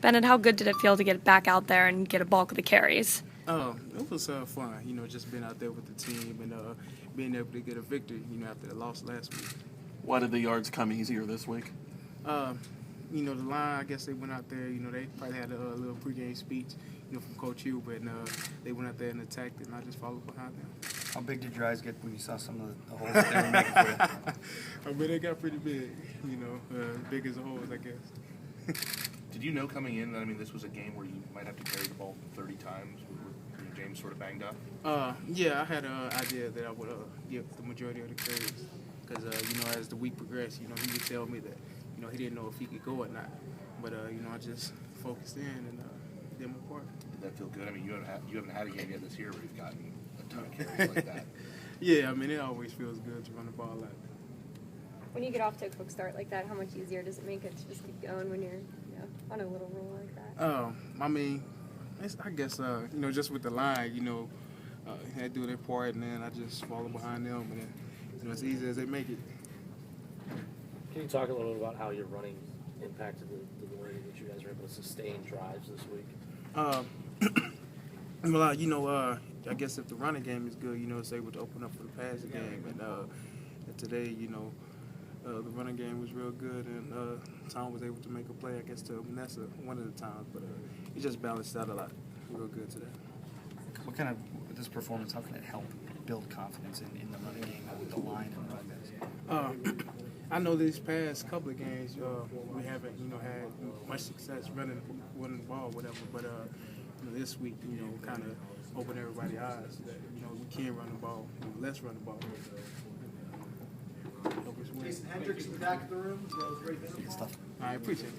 Bennett, how good did it feel to get back out there and get a bulk of the carries? It was fun, just being out there with the team and being able to get a victory, after the loss last week. Why did the yards come easier this week? The line, I guess they went out there, they probably had a little pregame speech, from Coach Hugh, but they went out there and attacked it, and I just followed behind them. How big did your eyes get when you saw some of the holes that they were making for you? I mean, they got pretty big, big as the holes, I guess. Did you know coming in that, this was a game where you might have to carry the ball 30 times with James sort of banged up? Yeah, I had an idea that I would give the majority of the carries because, as the week progressed, he would tell me that, he didn't know if he could go or not. But, I just focused in and did my part. Did that feel good? You haven't had a game yet this year where you've gotten a ton of carries like that. Yeah, it always feels good to run the ball like that. When you get off to a quick start like that, how much easier does it make it to just keep going when you're on a little roll like that? I guess, just with the line, they do their part, and then I just follow behind them, and then, as easy as they make it. Can you talk a little bit about how your running impacted the way that you guys were able to sustain drives this week? I guess if the running game is good, it's able to open up for the passing game, and today, the running game was real good, and Tom was able to make a play, I guess, to Vanessa one of the times, but he just balanced out a lot. Real good today. What kind of, with this performance, how can it help build confidence in the running game with the line and run guys? I know these past couple of games, we haven't, had much success running the ball, whatever, but this week, kind of opened everybody's eyes that, we can run the ball, let's run the ball. Jason Hendricks in the back of the room. Good stuff. I appreciate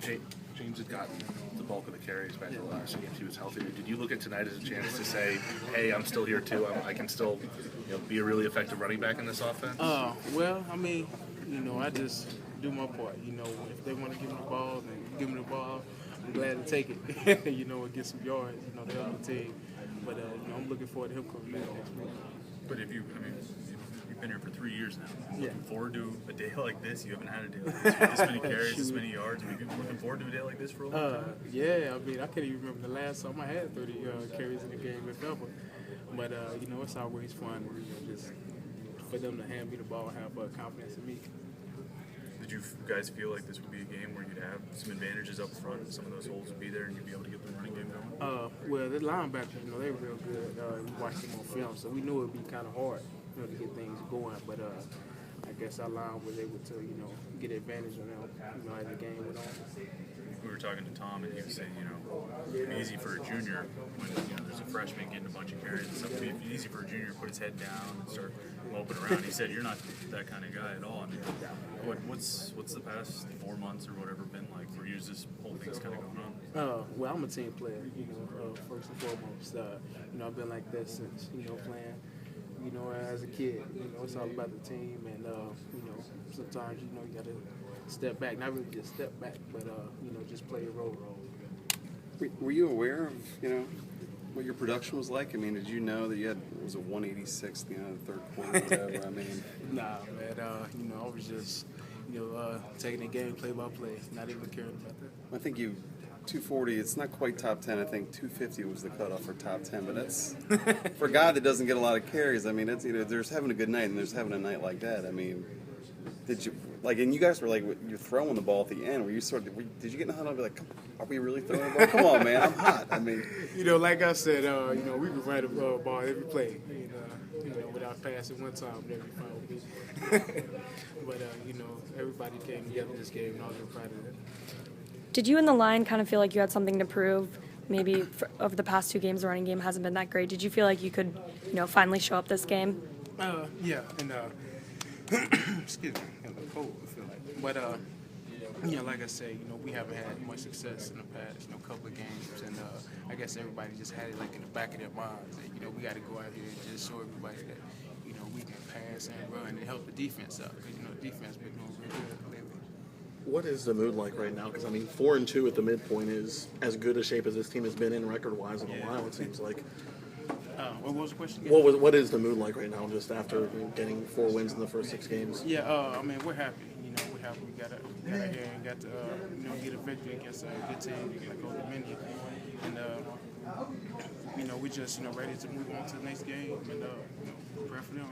it. James had gotten the bulk of the carries back in the last game. He was healthy. Did you look at tonight as a chance to say, hey, I'm still here too. I can still be a really effective running back in this offense? I just do my part. If they want to give me the ball, then give me the ball. I'm glad to take it, and get some yards, to help the team. But, I'm looking forward to him coming back next week. But if you've been here for 3 years now. Looking forward to a day like this? You haven't had a day like this. This many carries, this many yards. Have you been looking forward to a day like this for a long time? Yeah, I can't even remember the last time I had 30 carries in the game, if ever. But, it's always fun, just for them to hand me the ball and have confidence in me. Did you guys feel like this would be a game where you'd have some advantages up front and some of those holes would be there and you'd be able to get the running game going? Well, the linebackers, they're real good. We watched them on film, so we knew it would be kind of hard, to get things going. But I guess our line was able to, get advantage on them, as the game went on. We were talking to Tom, and he was saying, it'd be easy for a junior when there's a freshman getting a bunch of carries and stuff. It'd be easy for a junior to put his head down and start moping around. He said, "You're not that kind of guy at all." What's the past 4 months or whatever been like for you? This whole thing's kind of going on. Well, I'm a team player, first and foremost. I've been like this since, playing. As a kid, it's all about the team, and sometimes you got to step back, not really just step back, but just play a role. Were you aware of what your production was like? Did you know that you had was a 186 the third quarter, whatever? Nah, man. I was just taking the game play by play, not even caring about that. I think you. 240, it's not quite top 10. I think 250 was the cutoff for top 10, but that's for a guy that doesn't get a lot of carries. It's there's having a good night and there's having a night like that. Did you and you guys were you're throwing the ball at the end. Were you did you get in the huddle and be like, are we really throwing the ball? Come on, man, I'm hot. Like I said, we could run the ball every play. Without passing one time, that'd be fine with me. But everybody came together in this game, and I was real proud of that. Did you and the line kind of feel like you had something to prove? Maybe over the past 2 games, the running game hasn't been that great. Did you feel like you could, finally show up this game? Yeah, and excuse me, I'm cold. I feel like, but like I said, we haven't had much success in the past, couple of games, and I guess everybody just had it in the back of their minds that we got to go out here and just show everybody that we can pass and run and help the defense out because the defense been doing real good lately. What is the mood like right now? Because 4-2 at the midpoint is as good a shape as this team has been in record-wise in a while. It seems like. What was the question? What is the mood like right now? Just after getting 4 wins in the first 6 games. Yeah, we're happy. We're happy. We got here and got to get a victory against a good team like ODU. And we just ready to move on to the next game and prepare for them.